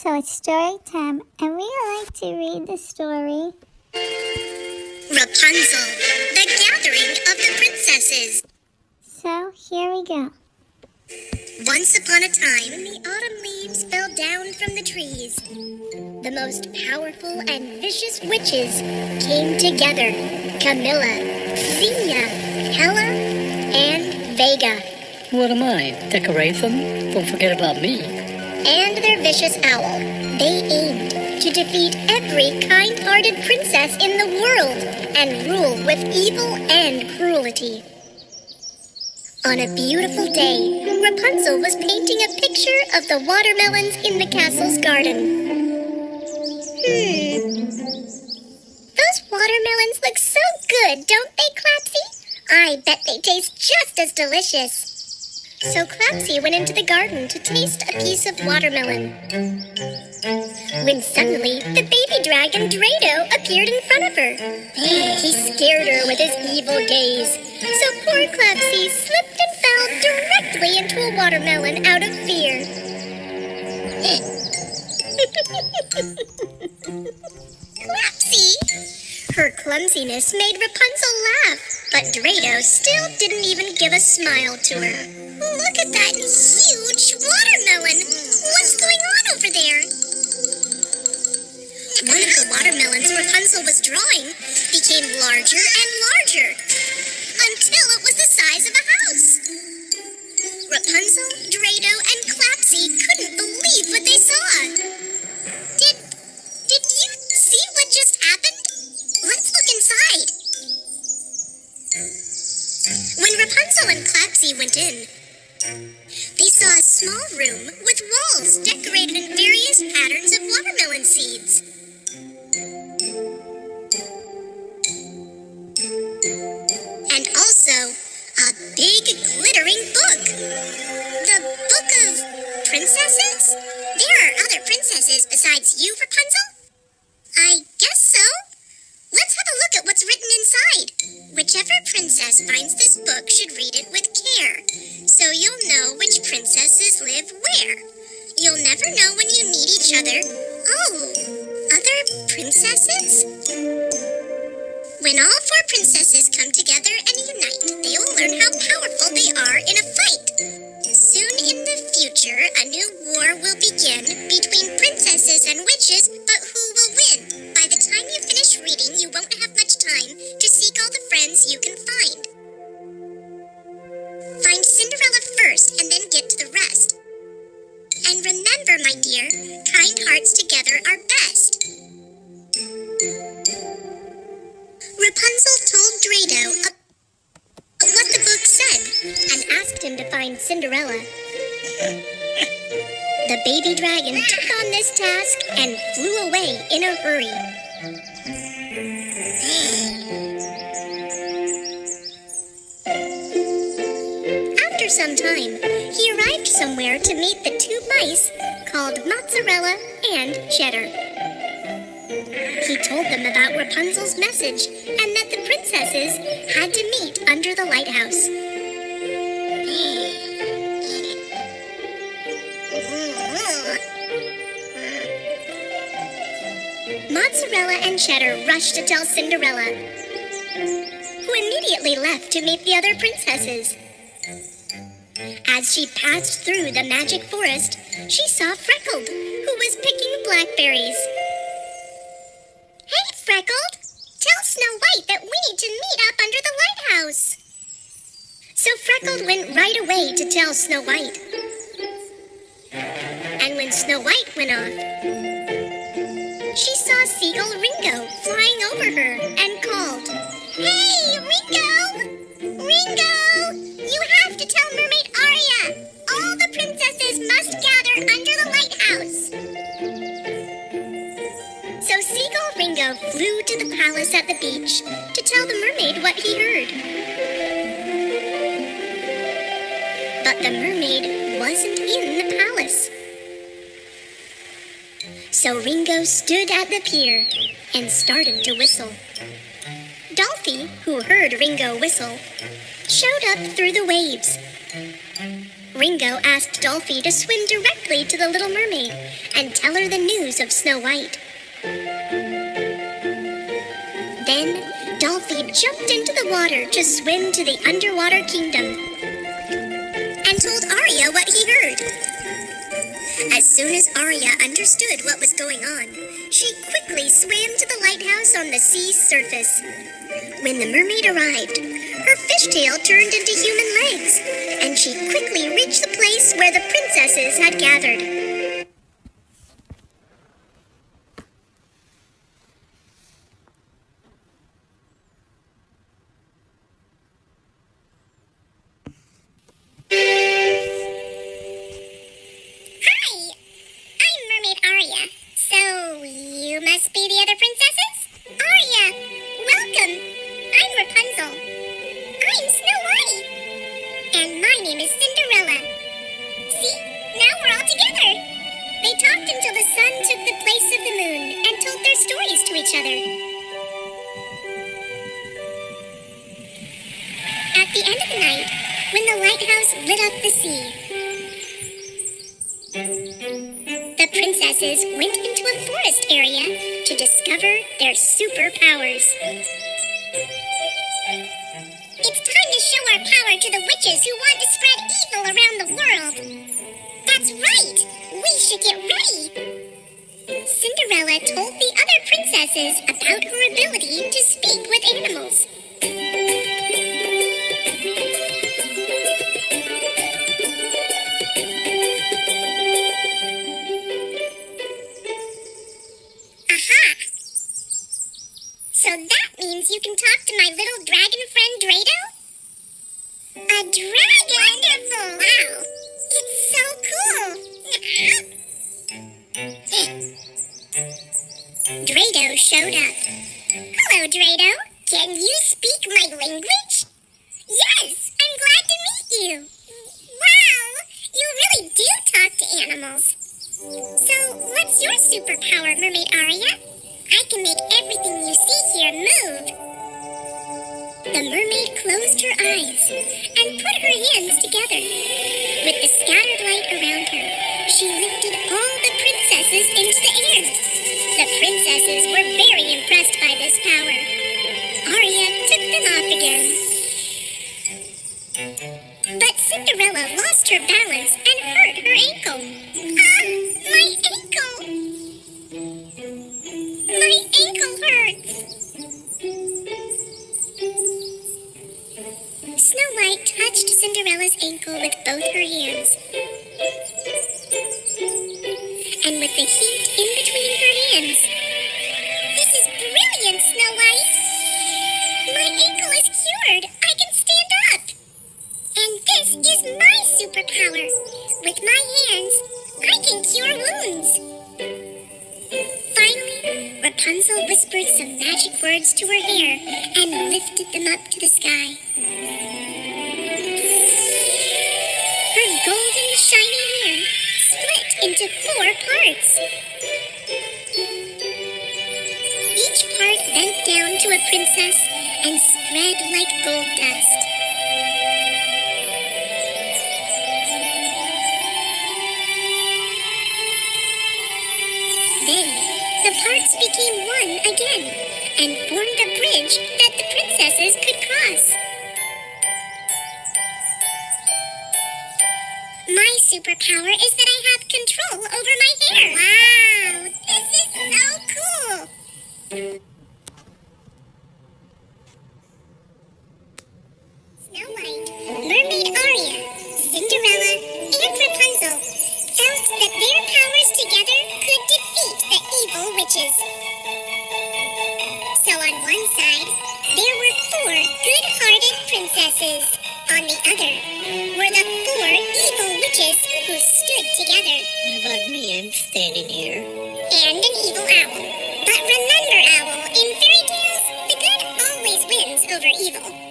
So it's story time, and we like to read the story Rapunzel, the Gathering of the Princesses. So here we go. Once upon a time, the autumn leaves fell down from the trees. The most powerful and vicious witches came together. Camilla, Xenia, Hella, and Vega. What am I? Decorate them? Don't forget about me. And their vicious owl. They aimed to defeat every kind-hearted princess in the world and rule with evil and cruelty. On a beautiful day, Rapunzel was painting a picture of the watermelons in the castle's garden. Those watermelons look so good, don't they, Clapsy? I bet they taste just as delicious. So Clapsy went into the garden to taste a piece of watermelon. When suddenly, the baby dragon Drado appeared in front of her. He scared her with his evil gaze. So poor Clapsy slipped and fell directly into a watermelon out of fear. Clapsy! Her clumsiness made Rapunzel laugh, but Drado still didn't even give a smile to her. Look at that huge watermelon! What's going on over there? One of the watermelons Rapunzel was drawing became larger and larger, until it was the size of a house. Rapunzel, Drado, and Clapsy couldn't believe what they saw. Did you see what just happened? Let's look inside. When Rapunzel and Clapsy went in, they saw a small room with walls decorated in various patterns of watermelon seeds. And also, a big glittering book. The Book of Princesses? There are other princesses besides you, Rapunzel? I guess so. Let's have a look at what's written inside. Whichever princess finds this book should read it with care, so you'll know which princesses live where. You'll never know when you need each other. Oh, other princesses? When all four princesses come together and unite, they will learn how powerful they are in a fight. Soon in the future, a new war will begin between princesses and witches, but who will win? By the time you finish reading, you won't have much time to seek all the friends you can find. Find Cinderella first and then get to the rest. And remember, my dear, kind hearts together are best. Rapunzel told Drado what the book said and asked him to find Cinderella. The baby dragon took on this task and flew away in a hurry. After some time, he arrived somewhere to meet the two mice called Mozzarella and Cheddar. He told them about Rapunzel's message and that the princesses had to meet under the lighthouse. Mozzarella and Cheddar rushed to tell Cinderella, who immediately left to meet the other princesses. As she passed through the magic forest, she saw Freckled, who was picking blackberries. Hey, Freckled! Tell Snow White that we need to meet up under the lighthouse. So Freckled went right away to tell Snow White. And when Snow White went off, she saw Seagull Ringo flying over her and called, Hey, Ringo! Ringo! You have to tell Mermaid Aria! All the princesses must gather under the lighthouse! So Seagull Ringo flew to the palace at the beach to tell the mermaid what he heard. But the mermaid wasn't in the palace. So Ringo stood at the pier and started to whistle. Dolphy, who heard Ringo whistle, showed up through the waves. Ringo asked Dolphy to swim directly to the Little Mermaid and tell her the news of Snow White. Then, Dolphy jumped into the water to swim to the underwater kingdom and told Arya what he heard. As soon as Arya understood what was going on, she quickly swam to the lighthouse on the sea's surface. When the mermaid arrived, her fishtail turned into human legs, and she quickly reached the place where the princesses had gathered. Must be the other princesses? Arya, welcome. I'm Rapunzel. I'm Snow White. And my name is Cinderella. See, now we're all together. They talked until the sun took the place of the moon and told their stories to each other. At the end of the night, when the lighthouse lit up the sea, the princesses went into a forest area to discover their superpowers. It's time to show our power to the witches who want to spread evil around the world. That's right! We should get ready! Cinderella told the other princesses about her ability to speak with animals. So that means you can talk to my little dragon friend Drado? A dragon? Wonderful! Wow! It's so cool! Drado showed up. Hello, Drado. Can you speak my language? Yes! I'm glad to meet you! Wow! You really do talk to animals. So, what's your superpower, Mermaid Arya? I can make everything you see here move. The mermaid closed her eyes and put her hands together. With the scattered light around her, she lifted all the princesses into the air. The princesses were very impressed by this power. Arya took them off again. But Cinderella lost her balance and hurt her ankle. My ankle! My ankle hurts! Snow White touched Cinderella's ankle with both her hands. And with the heat in between her hands, this is brilliant, Snow White! My ankle is cured! I can stand up! And this is my superpower! With my hands, I can cure wounds! Finally, Rapunzel whispered some magic words to her hair and lifted them up to the sky. Her golden, shiny hair split into 4 parts. Each part bent down to a princess and spread like gold dust. Then, the parts became one again and formed a bridge that the princesses could cross. My superpower is that I have control over my hair. Wow, this is so cool. Snow White, Mermaid Arya, Cinderella, and Rapunzel felt that their powers together could defeat the evil witches. So on one side, there were 4 good-hearted princesses. On the other were the 4 evil witches who stood together. What about me? I'm standing here. And an evil owl. But remember, Owl, in fairy tales, the good always wins over evil.